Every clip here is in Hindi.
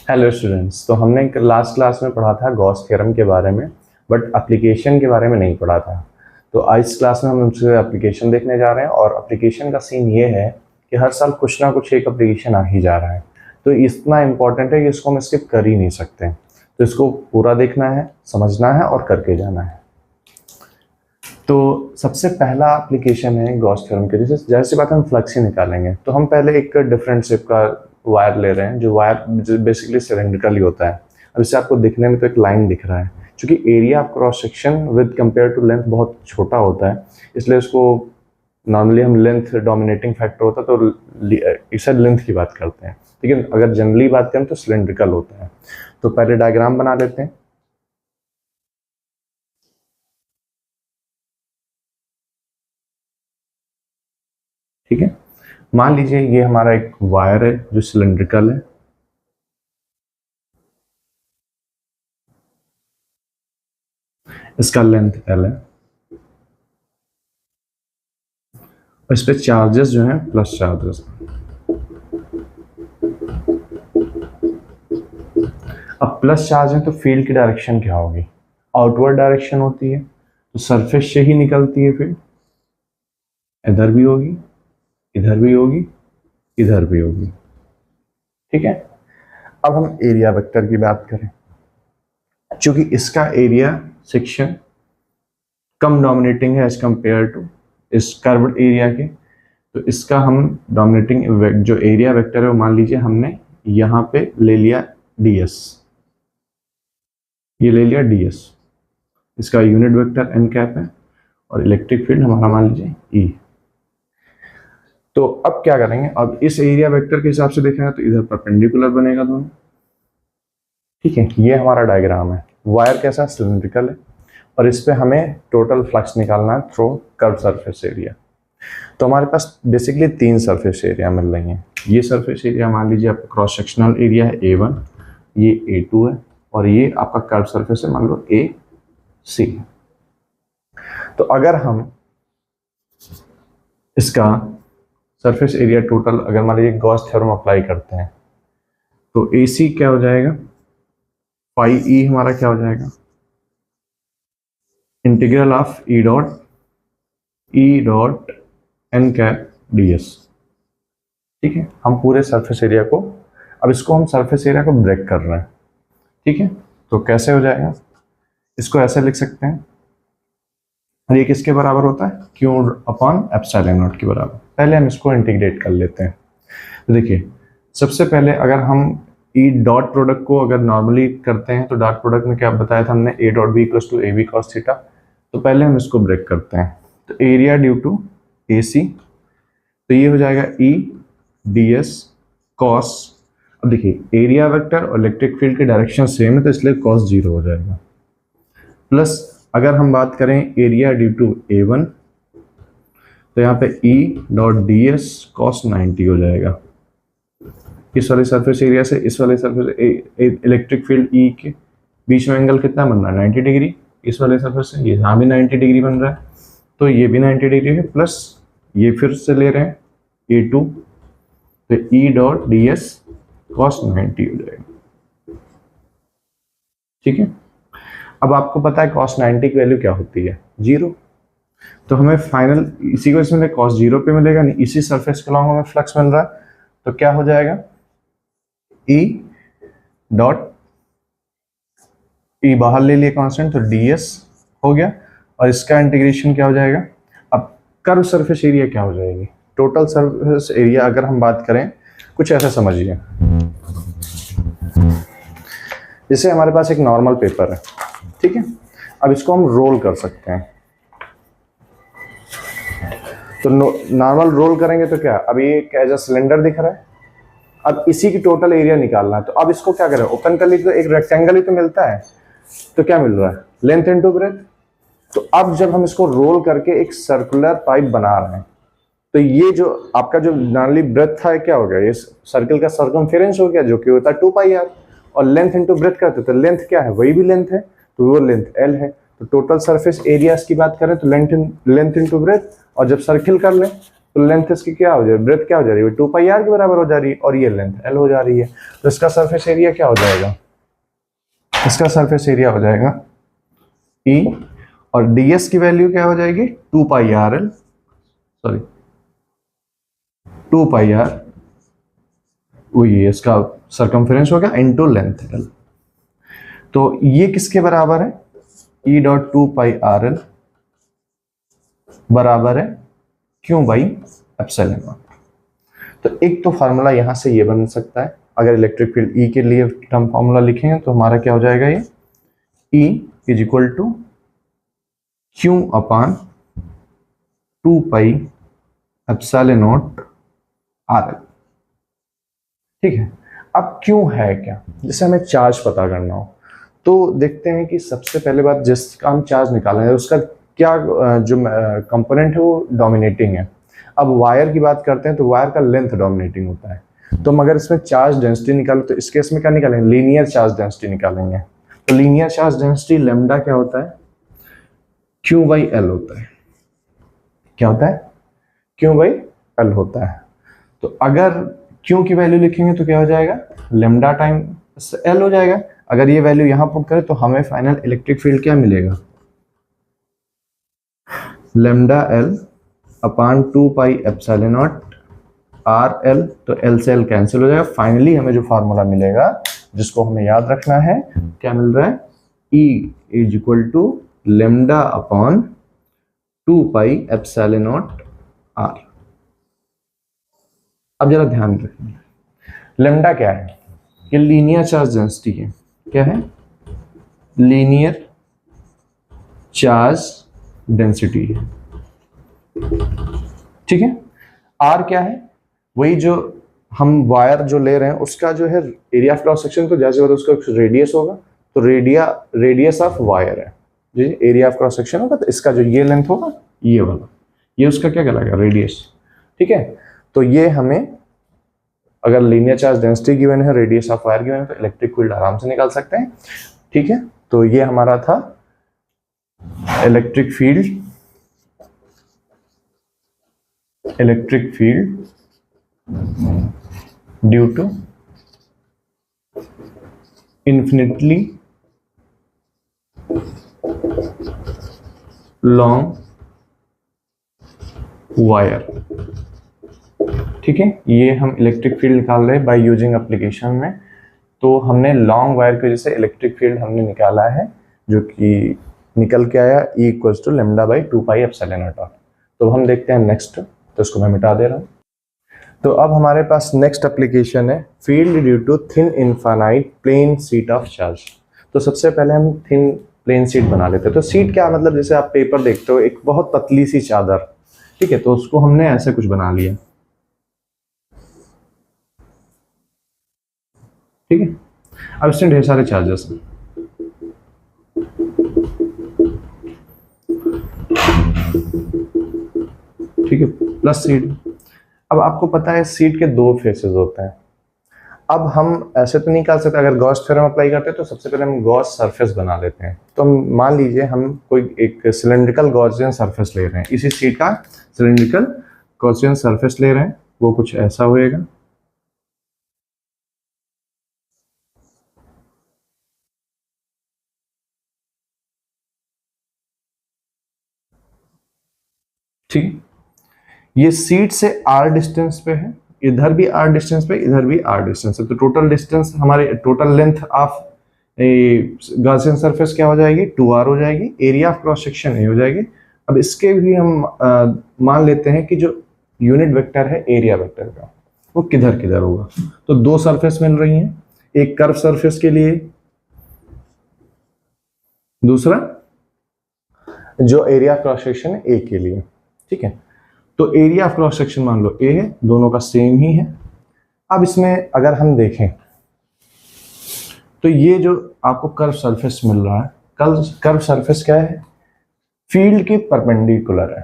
हेलो स्टूडेंट्स, तो हमने लास्ट क्लास में पढ़ा था गॉस थ्योरम के बारे में, बट एप्लीकेशन के बारे में नहीं पढ़ा था। तो आज इस क्लास में हम उसके एप्लीकेशन देखने जा रहे हैं, और एप्लीकेशन का सीन ये है कि हर साल कुछ ना कुछ एक एप्लीकेशन आ ही जा रहा है। तो इतना इम्पोर्टेंट है कि इसको हम स्किप कर ही नहीं सकते। तो इसको पूरा देखना है, समझना है और करके जाना है। तो सबसे पहला एप्लीकेशन है गॉस थ्योरम के। जैसे जाहिर सी बात है, हम फ्लक्स ही निकालेंगे, तो हम पहले एक डिफरेंट शेप का वायर ले रहे हैं, जो वायर बेसिकली सिलेंड्रिकल ही होता है। अब इससे आपको दिखने में तो एक लाइन दिख रहा है, क्योंकि area of cross section with compare to length बहुत छोटा होता है, इसलिए उसको नॉर्मली हम लेंथ डोमिनेटिंग फैक्टर होता है तो इसे लेंथ की बात करते हैं। लेकिन अगर जनरली बात करें तो सिलेंड्रिकल होता है। तो पहले डायग्राम बना लेते हैं। ठीक है, मान लीजिए ये हमारा एक वायर है जो सिलेंड्रिकल है। इसका लेंथ L है, और इस पे चार्जेस जो हैं प्लस चार्जेस। अब प्लस चार्ज है तो फील्ड की डायरेक्शन क्या होगी? आउटवर्ड डायरेक्शन होती है, तो सरफेस से ही निकलती है फील्ड। इधर भी होगी, इधर भी होगी, इधर भी होगी। ठीक है, अब हम एरिया वेक्टर की बात करें। चूंकि इसका एरिया सेक्शन कम डोमिनेटिंग है एज कंपेयर टू इस कर्व्ड एरिया के, तो इसका हम डोमिनेटिंग जो एरिया वेक्टर है वो मान लीजिए हमने यहां पे ले लिया ds। ये ले लिया ds, इसका यूनिट वेक्टर n कैप है, और इलेक्ट्रिक फील्ड हमारा मान लीजिए E। तो अब क्या करेंगे, अब इस एरिया वेक्टर के हिसाब से देखेंगे तो इधर परपेंडिकुलर बनेगा दोनों। ठीक है, ये हमारा डायग्राम है। वायर कैसा? सिलिंड्रिकल है, और इस पे हमें टोटल फ्लक्स निकालना है थ्रू कर्व सरफेस एरिया। तो हमारे पास बेसिकली 3 सरफेस एरिया मिल रही हैं। ये सरफेस एरिया मान लीजिए आपका क्रॉस सेक्शनल एरिया है A1, ये A2 है, और ये आपका कर्व सरफेस है मान लो AC। तो अगर हम इसका सरफेस एरिया टोटल अगर मान लीजिए गॉस थ्योरम अप्लाई करते हैं, तो AC क्या हो जाएगा? पाई E हमारा क्या हो जाएगा? Integral of E dot n cap ds। ठीक है, हम पूरे सरफेस एरिया को, अब इसको हम सरफेस एरिया को ब्रेक कर रहे हैं। ठीक है, तो कैसे हो जाएगा? इसको ऐसे लिख सकते हैं, ये किसके बराबर होता है? Q अपॉन एप्सिलॉन नॉट के बराबर। पहले हम इसको इंटीग्रेट कर लेते हैं। तो देखिए, सबसे पहले अगर हम ई डॉट प्रोडक्ट को अगर नॉर्मली करते हैं, तो डॉट प्रोडक्ट में क्या बताया था हमने? A dot B equals to AB cos theta. तो पहले हम इसको ब्रेक करते हैं, तो एरिया ड्यू टू AC, तो ये हो जाएगा E ds cos। अब देखिए, एरिया वेक्टर और इलेक्ट्रिक फील्ड की डायरेक्शन सेम है, तो इसलिए cos 0 हो जाएगा। प्लस अगर हम बात करें एरिया ड्यू टू A1, तो यहाँ पे E डॉट ds cos 90 हो जाएगा। इस वाले सरफेस एरिया से इस वाले सरफेस इलेक्ट्रिक फील्ड E के बीच में एंगल कितना बन रहा है? 90 डिग्री। इस वाले सरफेस से ये यहाँ भी 90 डिग्री बन रहा है, तो ये भी 90 डिग्री है। प्लस ये फिर से ले रहे हैं A2, तो E डॉट ds cos 90 हो जाएगा। ठीक है, अब आपको पता है cos 90 की वैल्यू क्या होती है? 0। तो हमें फाइनल इसी को इसमें cos 0 पे मिलेगा, नहीं इसी सरफेस के अलॉन्ग हमें फ्लक्स मिल रहा है, तो क्या हो जाएगा? E डॉट E बाहर ले लिए कांस्टेंट, तो ds हो गया, और इसका इंटीग्रेशन क्या हो जाएगा? अब कर्व सरफेस एरिया क्या हो जाएगी? टोटल सरफेस एरिया अगर हम बात करें, कुछ ऐसा समझिए, जैसे हमारे पास एक नॉर्मल पेपर है। ठीक है, अब इसको हम रोल कर सकते हैं। तो नॉर्मल रोल करेंगे तो क्या, अब ये एज अ सिलेंडर दिख रहा है। अब इसी की टोटल एरिया निकालना है, तो अब इसको क्या करें? ओपन कर लीजिए, तो एक रेक्टेंगल ही तो मिलता है, तो क्या मिल रहा है? Length into breadth. तो अब जब हम इसको रोल करके एक सर्कुलर पाइप बना रहे हैं, तो ये जो आपका जो नॉर्मली ब्रेथ था क्या हो गया? ये सर्कल का सर्कमफेरेंस हो गया, जो कि होता है 2πr, और लेंथ इनटू ब्रेथ करते, तो लेंथ क्या है? वही भी लेंथ है, तो वो लेंथ L है। तो टोटल सरफेस एरिया की बात करें तो लेंथ इनटू ब्रेथ, और जब सर्किल कर लें तो लेंथ इसकी क्या हो जाएगी, ब्रेथ क्या हो जा रही है, 2 पाई आर के बराबर हो जा रही है, और ये लेंथ एल हो जा रही है। तो इसका सरफेस एरिया क्या हो जाएगा, इसका सरफेस एरिया हो जाएगा ई, और ds की वैल्यू क्या हो जाएगी, 2 pi r l, sorry 2 pi r, वही इसका सरकमफेरेंस हो गया इनटू लेंथ एल। तो ये किसके बराबर है, E dot 2 pi r L बराबर है क्यों बाई एप्सिलॉन नॉट। तो एक तो फार्मूला यहां से ये बन सकता है, अगर इलेक्ट्रिक फील्ड ई के लिए टर्म फार्मूला लिखेंगे तो हमारा क्या हो जाएगा, ये E is equal to Q upon 2 pi epsilon naught R L. ठीक है, अब क्यों है क्या, जैसे हमें चार्ज पता करना हो तो देखते हैं कि सबसे पहले बात जिसका हम चार्ज निकालेंगे उसका क्या जो कंपोनेंट है वो डोमिनेटिंग है। अब वायर की बात करते हैं तो वायर का लेंथ डोमिनेटिंग होता है, तो मगर इसमें चार्ज डेंसिटी निकालो तो इस केस में क्या निकालेंगे, लीनियर चार्ज डेंसिटी निकालेंगे। तो लीनियर चार्ज डेंसिटी लेमडा क्या होता है, क्यू बाई एल होता है। क्या होता है, क्यू बाई एल होता है। तो अगर क्यू की वैल्यू लिखेंगे तो क्या हो जाएगा, लेमडा टाइम एल हो जाएगा। अगर ये वैल्यू यहां पुट करें तो हमें फाइनल इलेक्ट्रिक फील्ड क्या मिलेगा, लेमडा एल अपान 2 pi epsilon naught R L, तो एल से एल कैंसिल हो जाएगा। फाइनली हमें जो फार्मूला मिलेगा जिसको हमें याद रखना है, क्या मिल रहा है, E is equal to lambda upon 2 pi epsilon naught R. अब जरा ध्यान रखिए, लेमडा क्या है, ये लीनियर चार्ज डेंसिटी है। क्या है, लीनियर चार्ज डेंसिटी है। ठीक है, आर क्या है, वही जो हम वायर जो ले रहे हैं उसका जो है एरिया ऑफ क्रॉस सेक्शन, तो जैसे होता है उसका रेडियस होगा, तो रेडियस ऑफ वायर है, जी एरिया ऑफ क्रॉस सेक्शन होगा, तो इसका जो ये लेंथ होगा ये वाला, ये उसका क्या कहलाएगा, रेडियस। ठीक है, तो ये हमें अगर लीनियर चार्ज डेंसिटी गिवन है, रेडियस ऑफ वायर गिवन है, तो इलेक्ट्रिक फील्ड आराम से निकाल सकते हैं। ठीक है, तो ये हमारा था electric field due to infinitely long wire. ठीक है, ये हम इलेक्ट्रिक फील्ड निकाल रहे हैं बाय यूजिंग एप्लीकेशन में। तो हमने लॉन्ग वायर की वजह से इलेक्ट्रिक फील्ड हमने निकाला है, जो कि निकल के आया E equals to lambda by 2 pi epsilon naught R. तो हम देखते हैं नेक्स्ट, तो इसको मैं मिटा दे रहा हूँ। तो अब हमारे पास नेक्स्ट एप्लीकेशन है field due to thin infinite plane sheet of charge. तो सबसे पहले हम थिन प्लेन शीट बना लेते हैं। तो शीट क्या मतलब, जैसे आप पेपर देखते हो एक बहुत पतली सी चादर, ठीक है, तो उसको हमने ऐसे कुछ बना लिया। ठीक है, अब इसमें ढेर सारे चार्जेस हैं। ठीक है, प्लस सीट। अब आपको पता है सीट के दो फेसेस होते हैं। अब हम ऐसे तो नहीं कर सकते, अगर गॉस थ्योरम अप्लाई करते हैं तो सबसे पहले हम गॉस सरफेस बना लेते हैं। तो मान लीजिए हम कोई एक सिलेंड्रिकल गॉसियन सरफेस ले रहे हैं, इसी सीट का सिलेंड्रिकल गॉसियन सरफेस ले रहे हैं, वो कुछ ऐसा होएगा। ठीक है, ये सीट से r डिस्टेंस पे है, इधर भी r डिस्टेंस पे, इधर भी r डिस्टेंस है। तो टोटल डिस्टेंस हमारे total length of Gaussian surface क्या हो जाएगी, 2r हो जाएगी। Area of cross section A हो जाएगी। अब इसके भी हम मान लेते हैं कि जो यूनिट वेक्टर है एरिया वेक्टर का, वो किधर किधर होगा। तो दो सरफेस मिल रही हैं, एक कर्व सरफेस के लिए, दूसरा जो एरिया ऑफ क्रॉस सेक्शन है ए के लिए। ठीक है, तो एरिया ऑफ क्रॉस सेक्शन मान लो ए है, दोनों का सेम ही है। अब इसमें अगर हम देखें तो ये जो आपको कर्व सरफेस मिल रहा है, कर्व सरफेस क्या है, फील्ड के परपेंडिकुलर है।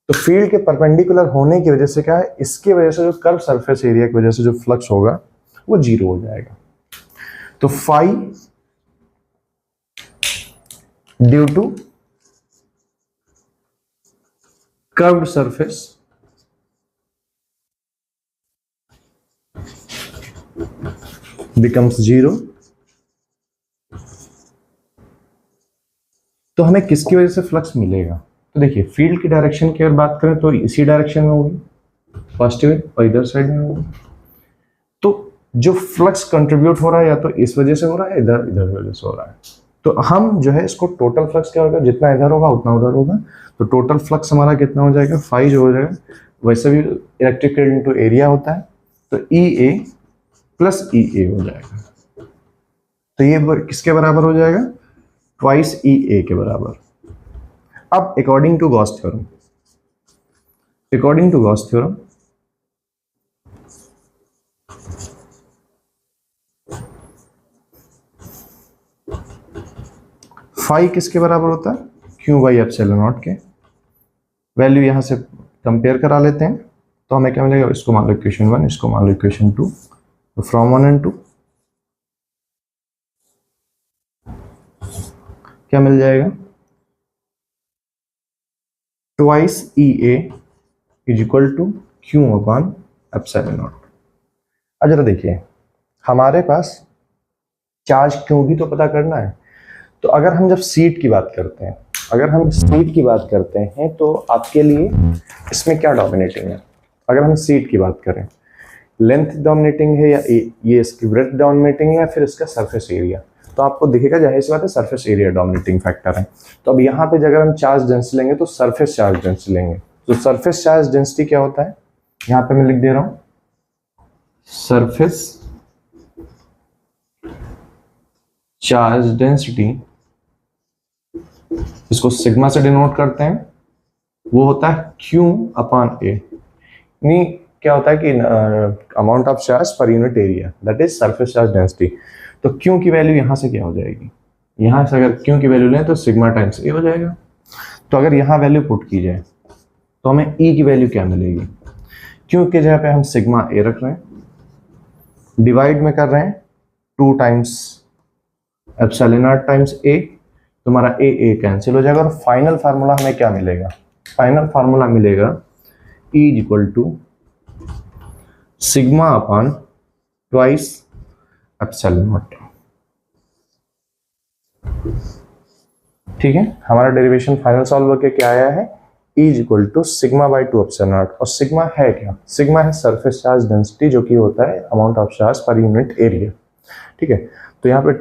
तो फील्ड के परपेंडिकुलर होने की वजह से क्या है, इसकी वजह से जो कर्व सरफेस एरिया की वजह से जो फ्लक्स होगा वो 0 हो जाएगा। तो phi due to curved surface becomes 0। तो हमें किसकी वजह से फ्लक्स मिलेगा? तो देखिए फील्ड की डायरेक्शन की अगर बात करें तो इसी डायरेक्शन में होगी, पॉजिटिव, और इधर साइड में होगी। तो जो फ्लक्स कंट्रीब्यूट हो रहा है या तो इस वजह से हो रहा है, इधर इधर वजह से हो रहा है। तो हम जो है इसको टोटल फ्लक्स क्या होगा, जितना इधर होगा उतना उधर होगा, तो टोटल फ्लक्स हमारा कितना हो जाएगा, फाई जो हो जाएगा। वैसे भी इलेक्ट्रिक फील्ड इनटू एरिया होता है, तो ई ए प्लस ई ए हो जाएगा। तो ये किसके बराबर हो जाएगा, ट्वाइस ई ए के बराबर। अब according to Gauss theorem, according to Gauss theorem phi किसके बराबर होता है, क्यू बाई एप्सिलॉन नॉट के। वैल्यू यहां से कंपेयर करा लेते हैं, तो हमें क्या मिलेगा, इसको मान लो इक्वेशन 1, इसको मान लो इक्वेशन 2, तो फ्रॉम 1 एंड 2 क्या मिल जाएगा, twice E A is equal to Q upon epsilon naught. अब जरा देखिए, हमारे पास चार्ज क्यों भी तो पता करना है। तो अगर हम जब सीट की बात करते हैं, अगर हम सीट की बात करते हैं तो आपके लिए इसमें क्या डोमिनेटिंग है? अगर हम सीट की बात करें, लेंथ डोमिनेटिंग है या ये इसकी ब्रेड्थ डोमिनेटिंग है या फिर इसका सरफेस एरिया, तो आपको दिखेगा जाहिर सी बात है सरफेस एरिया डोमिनेटिंग फैक्टर है। तो अब यहाँ पे अगर हम चार्ज डेंसिटी लेंगे तो सरफेस चार्ज डेंसिटी लेंगे। तो सरफेस चार्ज डेंसिटी क्या होता है, यहाँ पे मैं लिख दे रहा हूँ, सरफेस चार्ज डेंसिटी, इसको सिग्मा से डिनोट करते हैं, वो होता है Q अपॉन ए। यानी क्या होता है कि amount of charge per unit area, that is surface charge density. तो Q की वैल्यू यहां से क्या हो जाएगी, यहां से अगर Q की वैल्यू लें तो सिग्मा टाइम्स ए हो जाएगा। तो अगर यहां वैल्यू पुट की जाए तो हमें E की वैल्यू क्या मिलेगी, Q की जगह पे हम सिग्मा ए रख रहे हैं, डिवाइड में कर रहे हैं 2 टाइम्स एप्सिलॉन नॉट टाइम्स ए, तुम्हारा ए कैंसिल हो जाएगा और फाइनल फार्मूला हमें क्या मिलेगा, फाइनल फार्मूला मिलेगा E is equal to sigma upon twice epsilon naught. ठीक है, हमारा डेरिवेशन फाइनल सॉल्व करके क्या आया है, E is equal to sigma by 2 epsilon naught. और सिग्मा है क्या, सिग्मा है सरफेस चार्ज डेंसिटी, जो कि होता है amount of charge per unit area. ठीक है, तो यहाँ पे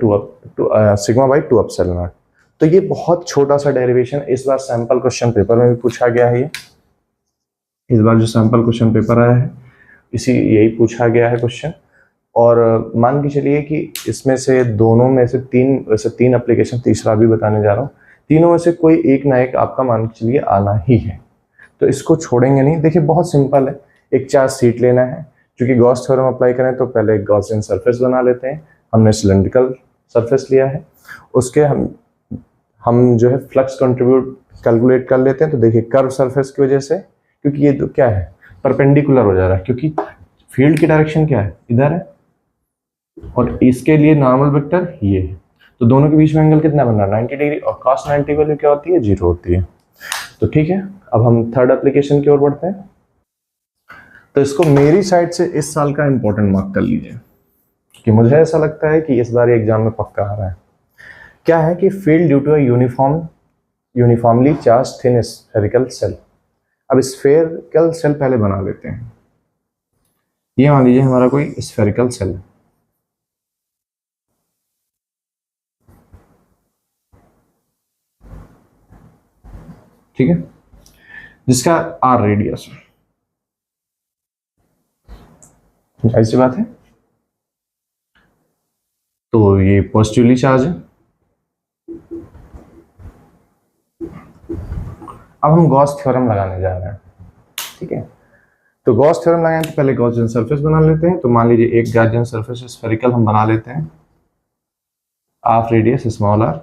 सिग्मा बाई 2 एप्सिलॉन नॉट। तो ये बहुत छोटा सा डेरिवेशन इस बार सैंपल क्वेश्चन पेपर में भी पूछा गया है। ये इस बार जो सैंपल क्वेश्चन पेपर आया है इसी यही पूछा गया है क्वेश्चन। और मान के चलिए कि इसमें से दोनों में से तीन एप्लीकेशन, तीसरा भी बताने जा रहा हूँ, तीनों में से कोई एक ना एक आपका मान के चलिए आना ही है, तो इसको छोड़ेंगे नहीं। देखिए बहुत सिंपल है, एक चार्ज सीट लेना है, क्योंकि गॉस थ्योरम अप्लाई करें तो पहले गॉसियन सरफेस बना लेते हैं। हमने सिलेंड्रिकल सरफेस लिया है, उसके हम जो है फ्लक्स कंट्रीब्यूट कैलकुलेट कर लेते हैं। तो देखिए कर्व सरफेस की वजह से, क्योंकि ये तो क्या है, परपेंडिकुलर हो जा रहा है, क्योंकि फील्ड की डायरेक्शन क्या है, इधर है, और इसके लिए नॉर्मल वेक्टर ये है, तो दोनों के बीच में एंगल कितना बन रहा है, 90 डिग्री, और cos 90 वैल्यू क्या होती है, 0 होती है। तो ठीक है, अब हम थर्ड एप्लीकेशन की ओर बढ़ते हैं। तो इसको मेरी साइड से इस साल का इंपॉर्टेंट मार्क कर लीजिए, कि मुझे ऐसा लगता है कि इस बार एग्जाम में पक्का आ रहा है। क्या है कि field due to uniformly charge thin spherical shell. अब स्फेरिकल सेल पहले बना लेते हैं। ये मान लीजिए हमारा कोई स्फेरिकल सेल है, ठीक है, जिसका आर रेडियस है, ऐसी बात है। तो ये पॉजिटिवली चार्ज है। अब हम गॉस थ्योरम लगाने जा रहे हैं, ठीक है। तो गॉस थ्योरम लगाएं तो पहले गॉसियन सरफेस बना लेते हैं। तो मान लीजिए एक गॉसियन सरफेस स्फेरिकल हम बना लेते हैं, ऑफ रेडियस स्मॉल आर,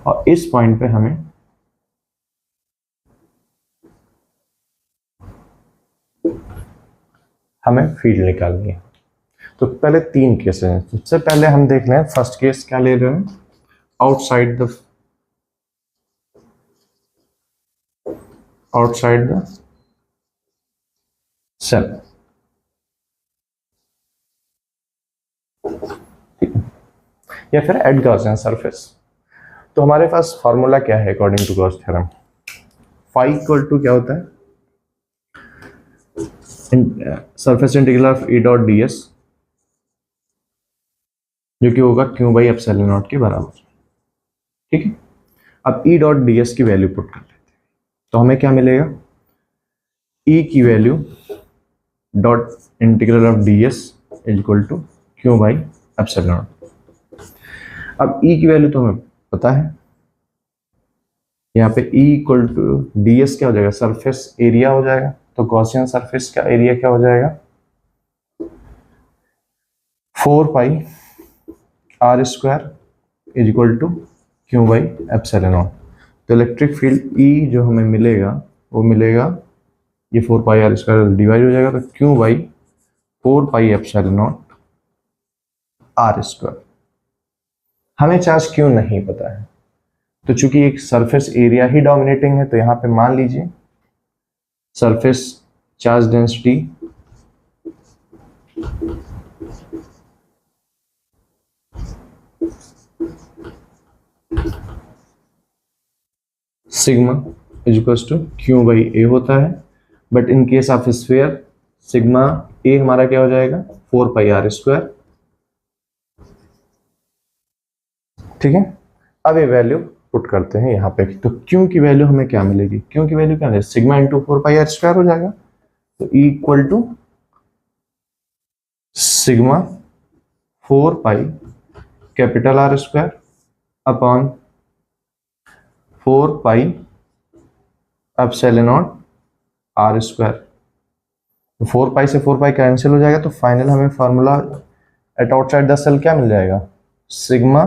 और इस पॉइंट पे हमें फील्ड निकालनी है। तो पहले 3 केस हैं। सबसे पहले हम देख लें, फर्स्ट केस क्या ले रहे हैं, आउटसाइड द सेल। ठीक है, या फिर एट गॉसियन सरफेस। तो हमारे पास फॉर्मूला क्या है according to Gauss theorem? Phi equal to क्या होता है? Surface integral of E dot D S, जो कि होगा क्यू बाई एप्सिलॉन नॉट के बराबर। ठीक है, अब ई डॉट डी एस की वैल्यू पुट कर लेते हैं, तो हमें क्या मिलेगा? ई की value dot integral of D S equal to Q by epsilon naught. अब ई की वैल्यू तो हमें पता है, यहाँ पे E equal to D S क्या हो जाएगा? सरफेस एरिया हो जाएगा। तो गॉसियन सरफेस का एरिया क्या हो जाएगा? 4 pi are square is equal to Q by epsilon not. तो इलेक्ट्रिक फील्ड ई जो हमें मिलेगा वो मिलेगा, ये 4 पाई आर स्क्वायर डिवाइड हो जाएगा, तो Q by 4 pi epsilon naught R square. हमें चार्ज क्यों नहीं पता है, तो चूंकि एक सरफेस एरिया ही डोमिनेटिंग है, तो यहां पे मान लीजिए surface charge density sigma is equal to Q by A होता है, but in case of sphere sigma A हमारा क्या हो जाएगा? 4 पाई आर स्क्वायर। ठीक है, अब ये वैल्यू पुट करते हैं यहाँ पे, तो क्यू की वैल्यू हमें क्या मिलेगी? क्यू की वैल्यू क्या है? Sigma into 4 pi are square हो जाएगा। तो E equal to sigma 4 pi capital R square upon 4 pi epsilon naught R square. 4 pi से 4 पाई कैंसिल हो जाएगा, तो फाइनल हमें formula at outside the shell क्या मिल जाएगा? Sigma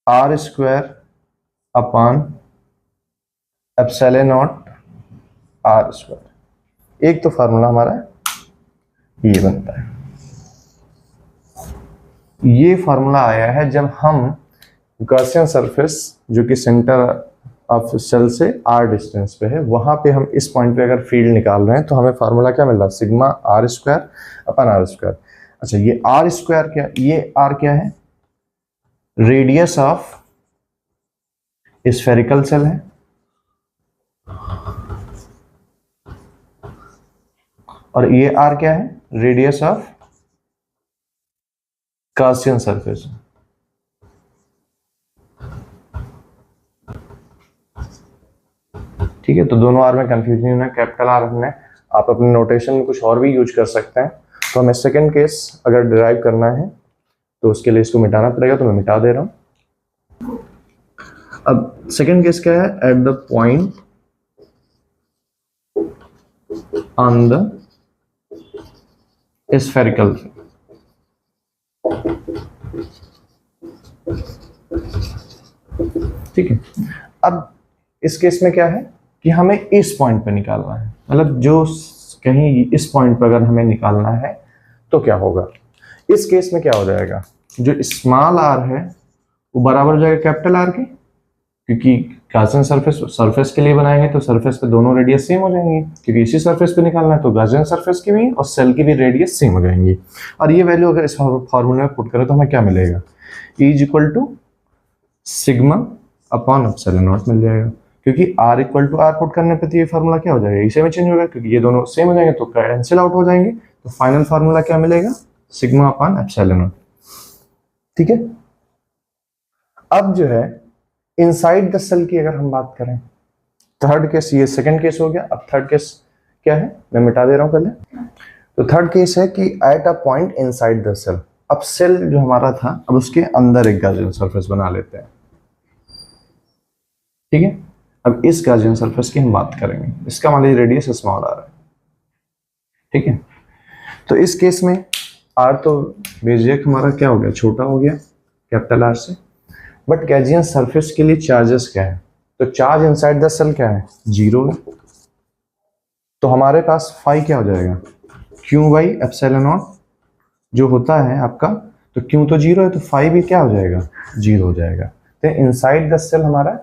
R square upon epsilon naught R square. एक तो फार्मूला हमारा ये बनता है। ये फार्मूला आया है जब हम गॉसियन सरफेस जो कि सेंटर ऑफ सेल से आर डिस्टेंस पे है, वहां पे हम इस पॉइंट पे अगर फील्ड निकाल रहे हैं, तो हमें फार्मूला क्या मिल रहा है? Sigma R square upon R square. अच्छा, ये आर स्क्वायर क्या? ये आर क्या है? रेडियस ऑफ स्फेरिकल सेल है, और ये आर क्या है? Radius of Gaussian surface. ठीक है, तो दोनों आर में कंफ्यूजन होना है, कैपिटल आर हमने, आप अपने नोटेशन में कुछ और भी यूज कर सकते हैं। तो हमें सेकंड केस अगर डिराइव करना है तो उसके लिए इसको मिटाना पड़ेगा, तो मैं मिटा दे रहा हूं। अब सेकंड केस क्या है? At the point on the spherical. ठीक है, अब इस केस में क्या है कि हमें इस पॉइंट पर निकालना है, मतलब जो कहीं इस पॉइंट पर अगर हमें निकालना है तो क्या होगा? इस केस में क्या हो जाएगा? जो स्मॉल आर है वो बराबर हो जाएगा कैपिटल आर के, क्योंकि गॉसियन सरफेस के लिए बनाएंगे तो सरफेस पे दोनों रेडियस सेम हो जाएंगे, क्योंकि इसी सरफेस पे निकालना है, तो गॉसियन सरफेस की भी और सेल की भी रेडियस सेम हो जाएंगी। और ये वैल्यू अगर इस फॉर्मूले में पुट करें तो हमें क्या मिलेगा? E is equal to sigma upon epsilon not मिल जाएगा, क्योंकि r equal to r put करने पे तो ये फार्मूला क्या हो जाएगा? इसे में चेंज होगा, क्योंकि ये दोनों सेम हो जाएंगे तो कैंसिल आउट हो जाएंगे। तो फाइनल फार्मूला क्या मिलेगा? Sigma upon epsilon naught. ठीक है, अब जो है इनसाइड द सेल की अगर हम बात करें, थर्ड केस, ये सेकंड केस हो गया। अब थर्ड केस क्या है? मैं मिटा दे रहा हूं पहले। तो थर्ड केस है कि at a point inside the shell. अब सेल जो हमारा था, अब उसके अंदर एक गॉसियन सरफेस बना लेते हैं। ठीक है, अब इस गॉसियन सरफेस की हम बात करेंगे, इसका मान लीजिए रेडियस स्मॉल आर है। ठीक है, तो इस केस में आर तो बेशक हमारा क्या हो गया? छोटा हो गया कैपिटल आर से, बट गॉसियन सरफेस के लिए चार्जेस क्या है? तो चार्ज इनसाइड द सेल क्या है? 0 है। तो हमारे पास फाई क्या हो जाएगा? क्यू बाई एप्सिलॉन नॉट जो होता है आपका, तो क्यू तो 0 है, तो फाई भी क्या हो जाएगा? 0 हो जाएगा। तो इनसाइड द सेल हमारा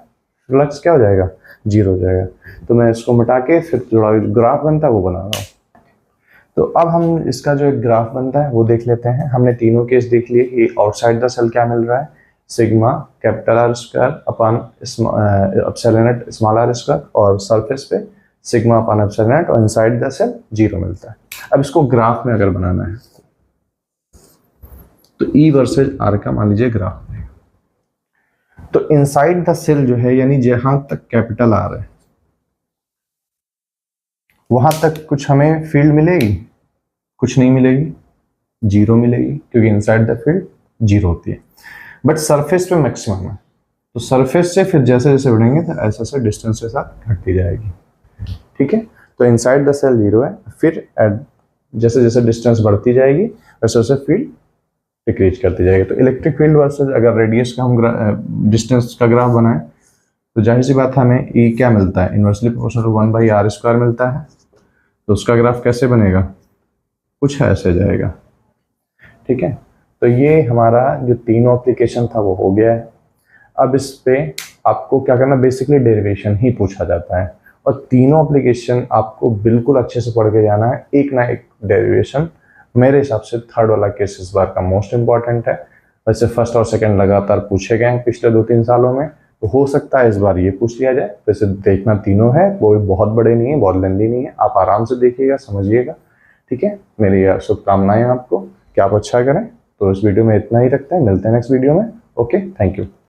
फ्लक्स क्या हो जाएगा? 0 हो जाएगा। तो मैं इसको मिटा के फिर जो ग्राफ बनता है वो बना रहा हूँ। तो अब हम इसका जो एक ग्राफ बनता है वो देख लेते हैं। हमने तीनों केस देख लिए कि आउटसाइड द सेल क्या मिल रहा है, sigma capital R square upon epsilon naught small R square, और सरफेस पे सिग्मा अपन एप्सिलॉन नॉट, और इनसाइड द सेल 0 मिलता है। अब इसको ग्राफ में अगर बनाना है तो ई वर्सेज आर का मान लीजिए ग्राफ है। तो इनसाइड द सेल जो है, यानी जहां तक कैपिटल आर है वहां तक कुछ हमें फील्ड मिलेगी, कुछ नहीं मिलेगी, 0 मिलेगी, क्योंकि इनसाइड द फील्ड 0 होती है। बट सरफेस पे मैक्सिमम है, तो सरफेस से फिर जैसे जैसे बढ़ेंगे तो ऐसे ऐसे डिस्टेंस के साथ घटती जाएगी। ठीक है, तो इनसाइड द सेल 0 है, फिर जैसे जैसे डिस्टेंस बढ़ती जाएगी वैसे वैसे फील्ड डिक्रीज करती जाएगी। तो इलेक्ट्रिक फील्ड वर्सेस अगर रेडियस का हम डिस्टेंस का ग्राफ बनाएं तो जाहिर सी बात है हमें ई क्या मिलता है, इनवर्सली प्रोपोर्शनल टू 1/r² मिलता है। तो उसका ग्राफ कैसे बनेगा, कुछ ऐसे जाएगा। ठीक है, तो ये हमारा जो तीनों एप्लीकेशन था वो हो गया है। अब इस पे आपको क्या करना, बेसिकली डेरिवेशन ही पूछा जाता है, और तीनों एप्लीकेशन आपको बिल्कुल अच्छे से पढ़ के जाना है, एक ना एक डेरिवेशन। मेरे हिसाब से थर्ड वाला केस इस बार का मोस्ट इंपॉर्टेंट है। वैसे फर्स्ट और सेकंड लगातार पूछे गए हैं पिछले 2-3 सालों में, तो हो सकता है इस बार ये पूछ लिया जाए। वैसे देखना तीनों है, वो बहुत बड़े नहीं है, बहुत लेंदी नहीं है, आप आराम से देखिएगा, समझिएगा। ठीक है, मेरी शुभकामनाएं आपको कि आप अच्छा करें। तो इस वीडियो में इतना ही रखते हैं, मिलते हैं नेक्स्ट वीडियो में। Okay, thank you.